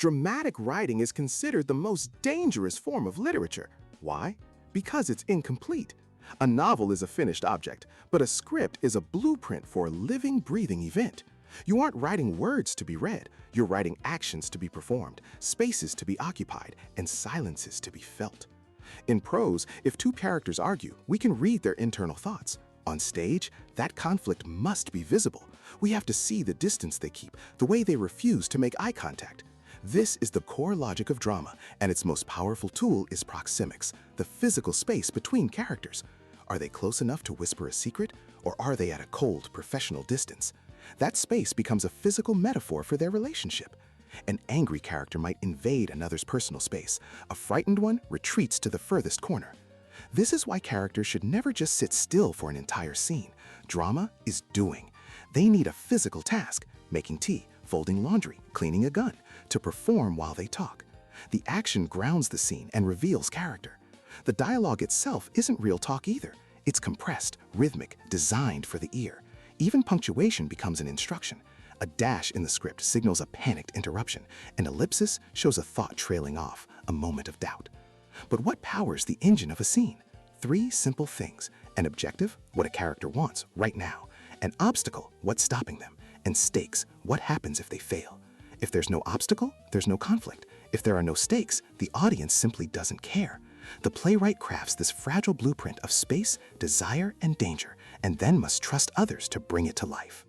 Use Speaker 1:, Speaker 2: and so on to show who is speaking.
Speaker 1: Dramatic writing is considered the most dangerous form of literature. Why? Because it's incomplete. A novel is a finished object, but a script is a blueprint for a living, breathing event. You aren't writing words to be read, you're writing actions to be performed, spaces to be occupied, and silences to be felt. In prose, if two characters argue, we can read their internal thoughts. On stage, that conflict must be visible. We have to see the distance they keep, the way they refuse to make eye contact. This is the core logic of drama, and its most powerful tool is proxemics, the physical space between characters. Are they close enough to whisper a secret, or are they at a cold, professional distance? That space becomes a physical metaphor for their relationship. An angry character might invade another's personal space. A frightened one retreats to the furthest corner. This is why characters should never just sit still for an entire scene. Drama is doing. They need a physical task, making tea, folding laundry, cleaning a gun, to perform while they talk. The action grounds the scene and reveals character. The dialogue itself isn't real talk either. It's compressed, rhythmic, designed for the ear. Even punctuation becomes an instruction. A dash in the script signals a panicked interruption. An ellipsis shows a thought trailing off, a moment of doubt. But what powers the engine of a scene? Three simple things. An objective, what a character wants right now. An obstacle, what's stopping them. And stakes, what happens if they fail. If there's no obstacle, there's no conflict. If there are no stakes, the audience simply doesn't care. The playwright crafts this fragile blueprint of space, desire, and danger, and then must trust others to bring it to life.